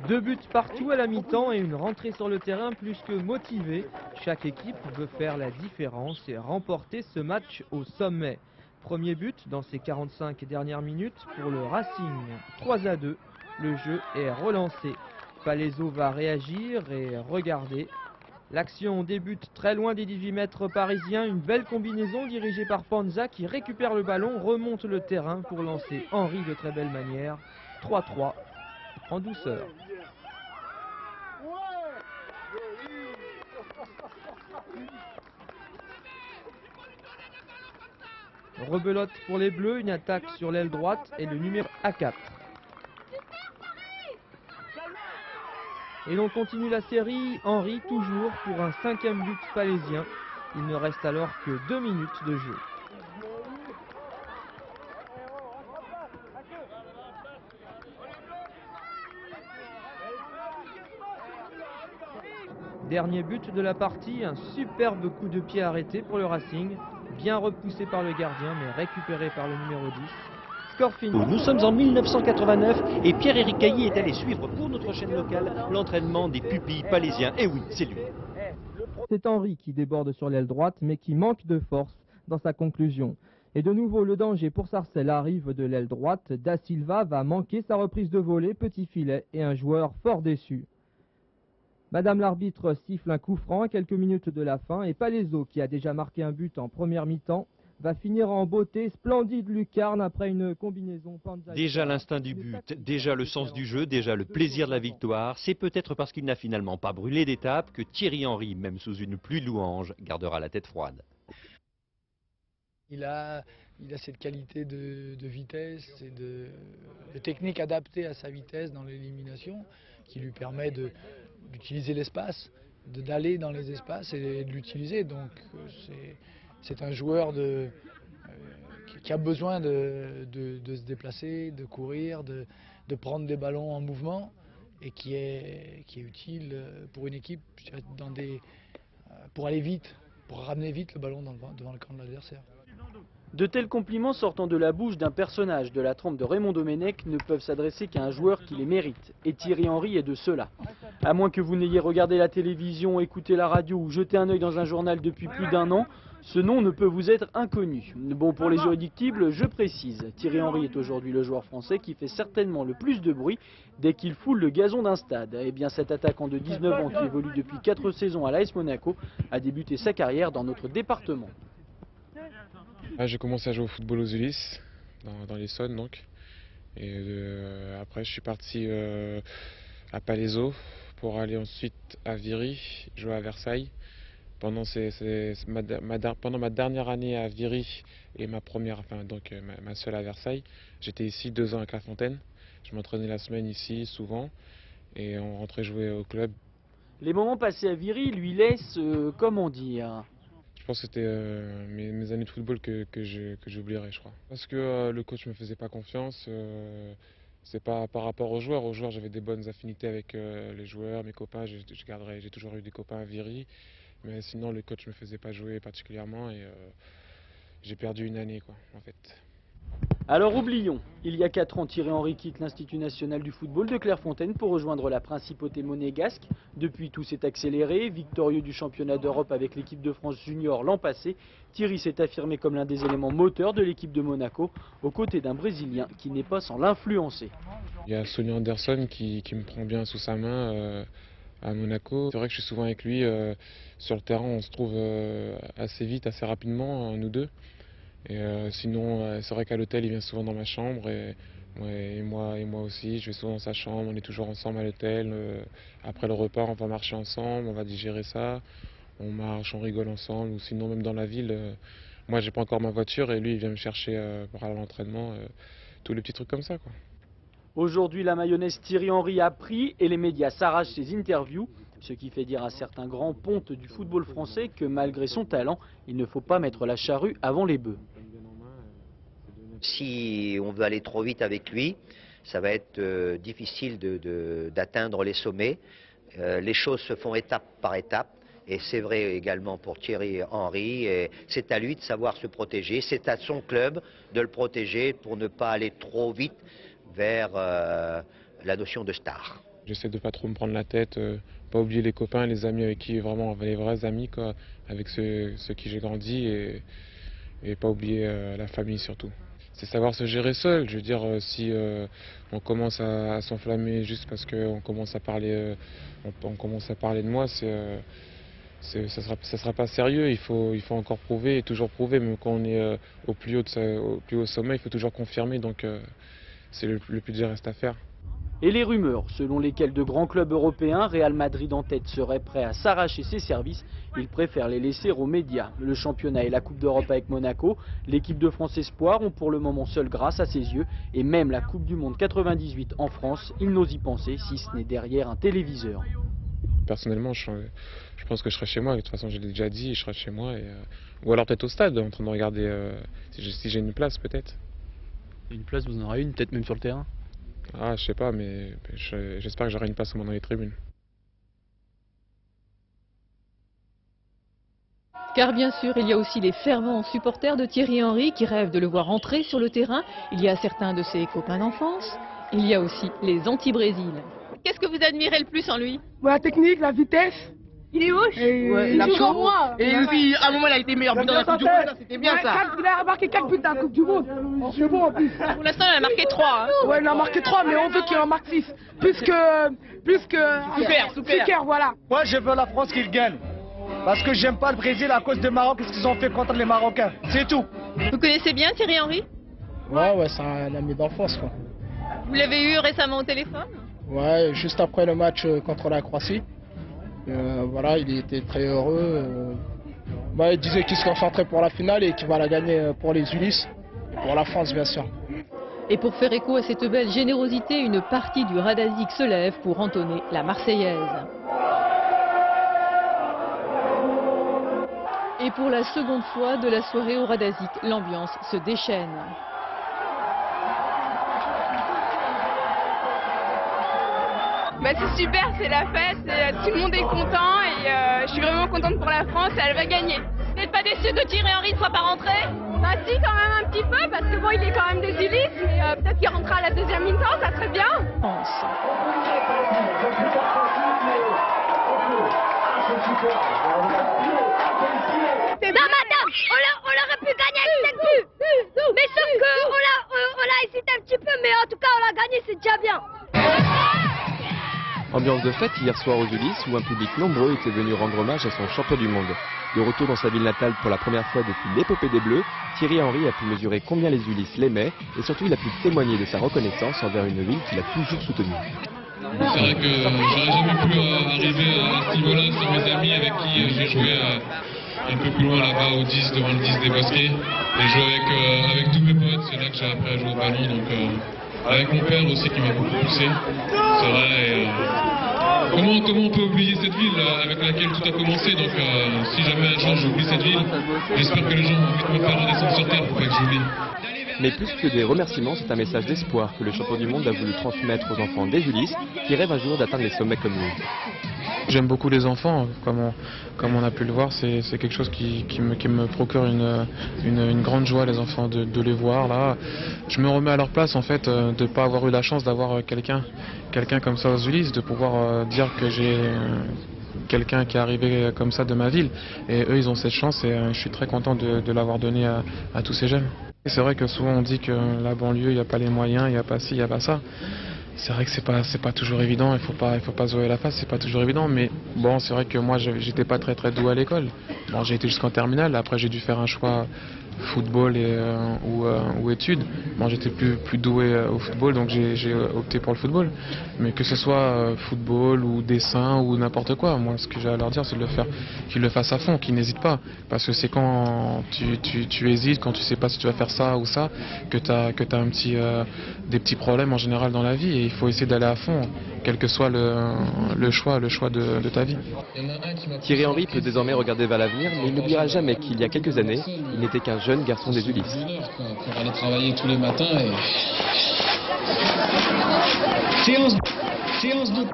2 buts partout à la mi-temps et une rentrée sur le terrain plus que motivée. Chaque équipe veut faire la différence et remporter ce match au sommet. Premier but dans ces 45 dernières minutes pour le Racing. 3-2, le jeu est relancé. Palaiseau va réagir et regarder. L'action débute très loin des 18 mètres parisiens. Une belle combinaison dirigée par Panza qui récupère le ballon, remonte le terrain pour lancer Henry de très belle manière. 3-3 en douceur. Rebelote pour les Bleus, une attaque sur l'aile droite et le numéro A4. Et l'on continue la série, Henry toujours pour un 5e but palaisien. Il ne reste alors que 2 minutes de jeu. Dernier but de la partie, un superbe coup de pied arrêté pour le Racing. Bien repoussé par le gardien mais récupéré par le numéro 10. Score fini. Nous sommes en 1989 et Pierre-Éric Cailly est allé suivre pour notre chaîne locale l'entraînement des pupilles palaisiens. Et oui, c'est lui. C'est Henry qui déborde sur l'aile droite mais qui manque de force dans sa conclusion. Et de nouveau le danger pour Sarcelles arrive de l'aile droite. Da Silva va manquer sa reprise de volée, petit filet et un joueur fort déçu. Madame l'arbitre siffle un coup franc à quelques minutes de la fin et Palaiseau, qui a déjà marqué un but en première mi-temps, va finir en beauté. Splendide lucarne après une combinaison Panza. Déjà l'instinct du but, déjà le sens du jeu, déjà le plaisir de la victoire. C'est peut-être parce qu'il n'a finalement pas brûlé d'étape que Thierry Henry, même sous une pluie de louanges, gardera la tête froide. Il a cette qualité de vitesse et de technique adaptée à sa vitesse dans l'élimination qui lui permet d'utiliser l'espace, d'aller dans les espaces et de l'utiliser. Donc c'est un joueur qui a besoin de se déplacer, de courir, de prendre des ballons en mouvement et qui est utile pour une équipe pour aller vite, pour ramener vite le ballon devant le camp de l'adversaire. De tels compliments sortant de la bouche d'un personnage de la trempe de Raymond Domenech ne peuvent s'adresser qu'à un joueur qui les mérite. Et Thierry Henry est de ceux-là. À moins que vous n'ayez regardé la télévision, écouté la radio ou jeté un œil dans un journal depuis plus d'1 an, ce nom ne peut vous être inconnu. Bon, pour les irréductibles, je précise, Thierry Henry est aujourd'hui le joueur français qui fait certainement le plus de bruit dès qu'il foule le gazon d'un stade. Eh bien, cet attaquant de 19 ans qui évolue depuis 4 saisons à l'AS Monaco a débuté sa carrière dans notre département. J'ai commencé à jouer au football aux Ulysses, dans l'Essonne donc. Et après je suis parti à Palaiseau pour aller ensuite à Viry, jouer à Versailles. Pendant ma dernière année à Viry et ma seule à Versailles, j'étais ici 2 ans à Clairefontaine. Je m'entraînais la semaine ici souvent et on rentrait jouer au club. Les moments passés à Viry lui laissent, comment dire, je pense que c'était mes années de football que j'oublierai, je crois. Parce que le coach me faisait pas confiance. C'est pas par rapport aux joueurs. Aux joueurs, j'avais des bonnes affinités avec les joueurs, mes copains. J'ai toujours eu des copains à Viry. Mais sinon, le coach me faisait pas jouer particulièrement et j'ai perdu une année, quoi, en fait. Alors oublions, il y a 4 ans, Thierry Henry quitte l'Institut national du football de Clairefontaine pour rejoindre la principauté monégasque. Depuis, tout s'est accéléré. Victorieux du championnat d'Europe avec l'équipe de France junior l'an passé, Thierry s'est affirmé comme l'un des éléments moteurs de l'équipe de Monaco, aux côtés d'un Brésilien qui n'est pas sans l'influencer. Il y a Sonny Anderson qui me prend bien sous sa main à Monaco. C'est vrai que je suis souvent avec lui. Sur le terrain, on se trouve assez vite, assez rapidement, nous deux. Et sinon, c'est vrai qu'à l'hôtel, il vient souvent dans ma chambre et moi aussi. Je vais souvent dans sa chambre, on est toujours ensemble à l'hôtel. Après le repas, on va marcher ensemble, on va digérer ça. On marche, on rigole ensemble. Ou sinon, même dans la ville, moi, j'ai pas encore ma voiture et lui, il vient me chercher pour aller à l'entraînement. Tous les petits trucs comme ça, quoi. Aujourd'hui, la mayonnaise Thierry Henry a pris et les médias s'arrachent ses interviews. Ce qui fait dire à certains grands pontes du football français que malgré son talent, il ne faut pas mettre la charrue avant les bœufs. Si on veut aller trop vite avec lui, ça va être difficile d'atteindre les sommets. Les choses se font étape par étape. Et c'est vrai également pour Thierry Henry. C'est à lui de savoir se protéger. C'est à son club de le protéger pour ne pas aller trop vite vers la notion de star. J'essaie de pas trop me prendre la tête, pas oublier les copains, les amis avec qui vraiment, les vrais amis, quoi, avec ceux qui j'ai grandi et pas oublier la famille surtout. C'est savoir se gérer seul. Je veux dire, si on commence à s'enflammer juste parce qu'on commence à parler, on commence à parler de moi, ça sera pas sérieux. Il faut encore prouver et toujours prouver. Même quand on est au plus haut sommet, il faut toujours confirmer. Donc c'est le plus dur reste à faire. Et les rumeurs selon lesquelles de grands clubs européens, Real Madrid en tête, seraient prêts à s'arracher ses services, il préfère les laisser aux médias. Le championnat et la Coupe d'Europe avec Monaco, l'équipe de France Espoir ont pour le moment seul grâce à ses yeux, et même la Coupe du Monde 98 en France, il n'ose y penser si ce n'est derrière un téléviseur. Personnellement, je pense que je serai chez moi. De toute façon, je l'ai déjà dit, je serai chez moi. Ou alors peut-être au stade, en train de regarder si j'ai une place peut-être. Une place, vous en aurez une, peut-être même sur le terrain? Ah, je sais pas, mais j'espère que j'aurai une place au moins dans les tribunes. Car bien sûr, il y a aussi les fervents supporters de Thierry Henry qui rêvent de le voir entrer sur le terrain. Il y a certains de ses copains d'enfance. Il y a aussi les anti-Brésil. Qu'est-ce que vous admirez le plus en lui? La technique, la vitesse. Il est gauche. Il joue comme moi. Et aussi, à un moment, il a été meilleur buteur de la Coupe du Monde. C'était bien ça. Il a marqué 4 buts dans la Coupe du Monde. C'est bon en plus. Pour l'instant, il a marqué 3. Hein. Ouais, il en a marqué 3, mais on veut qu'il en marque 6. Plus que super, voilà. Moi, je veux la France qu'il gagne. Parce que j'aime pas le Brésil à cause des Maroc, ce qu'ils ont fait contre les Marocains. C'est tout. Vous connaissez bien Thierry Henry? Ouais, c'est un ami d'enfance, quoi. Vous l'avez eu récemment au téléphone? Ouais, juste après le match contre la Croatie. Voilà, il était très heureux. Il disait qu'il se concentrait pour la finale et qu'il va la gagner pour les Ulysses et pour la France, bien sûr. Et pour faire écho à cette belle générosité, une partie du Radazik se lève pour entonner la Marseillaise. Et pour la seconde fois de la soirée au Radazik, l'ambiance se déchaîne. C'est super, c'est la fête, tout le monde est content et je suis vraiment contente pour la France et elle va gagner. Vous n'êtes pas déçu que Thierry Henry ne soit pas rentré? Bah si, quand même un petit peu, parce que bon, il est quand même des Ulysses, mais peut-être qu'il rentrera à la deuxième mi-temps, ça serait bien. Non madame, on aurait pu gagner avec 7 buts. Mais sauf qu'on l'a hésité un petit peu, mais en tout cas on l'a gagné, c'est déjà bien. Ambiance de fête hier soir aux Ulysses où un public nombreux était venu rendre hommage à son champion du monde. De retour dans sa ville natale pour la première fois depuis l'épopée des Bleus, Thierry Henry a pu mesurer combien les Ulysses l'aimaient et surtout il a pu témoigner de sa reconnaissance envers une ville qu'il a toujours soutenue. C'est vrai que j'aurais jamais pu arriver à ce niveau-là sans mes amis avec qui j'ai joué un peu plus loin là-bas au 10, devant le 10 des Bosquets. Et jouer avec tous mes potes, c'est là que j'ai appris à jouer au ballon. Donc, avec mon père aussi qui m'a beaucoup poussé. C'est vrai. Et, comment on peut oublier cette ville avec laquelle tout a commencé? Donc si jamais un jour j'oublie cette ville, j'espère que les gens vont vite me faire redescendre sur terre pour pas que j'oublie. Mais plus que des remerciements, c'est un message d'espoir que le champion du monde a voulu transmettre aux enfants des Ulysses qui rêvent un jour d'atteindre les sommets comme lui. J'aime beaucoup les enfants, comme on a pu le voir, c'est quelque chose qui me procure une grande joie, les enfants, de les voir là. Je me remets à leur place en fait, de ne pas avoir eu la chance d'avoir quelqu'un comme ça aux Ulysses, de pouvoir dire que j'ai quelqu'un qui est arrivé comme ça de ma ville. Et eux, ils ont cette chance et je suis très content de l'avoir donné à tous ces jeunes. C'est vrai que souvent on dit que la banlieue, il n'y a pas les moyens, il n'y a pas ci, il n'y a pas ça. C'est vrai que c'est pas toujours évident, il faut pas se voiler la face, c'est pas toujours évident, mais bon, c'est vrai que moi j'étais pas très doué à l'école. Bon, j'ai été jusqu'en terminale, après j'ai dû faire un choix football ou études. Bon, j'étais plus doué au football, donc j'ai opté pour le football. Mais que ce soit football ou dessin ou n'importe quoi, moi ce que j'ai à leur dire c'est de le faire, qu'ils le fassent à fond, qu'ils n'hésitent pas. Parce que c'est quand tu hésites, quand tu sais pas si tu vas faire ça ou ça, que t'as des petits problèmes en général dans la vie et il faut essayer d'aller à fond, quel que soit le choix de ta vie. Thierry Henry peut désormais regarder vers l'avenir, mais il n'oubliera jamais qu'il y a quelques années, il n'était qu'un jeune garçon des Ulysses. Pour aller travailler tous les matins et... Séance de...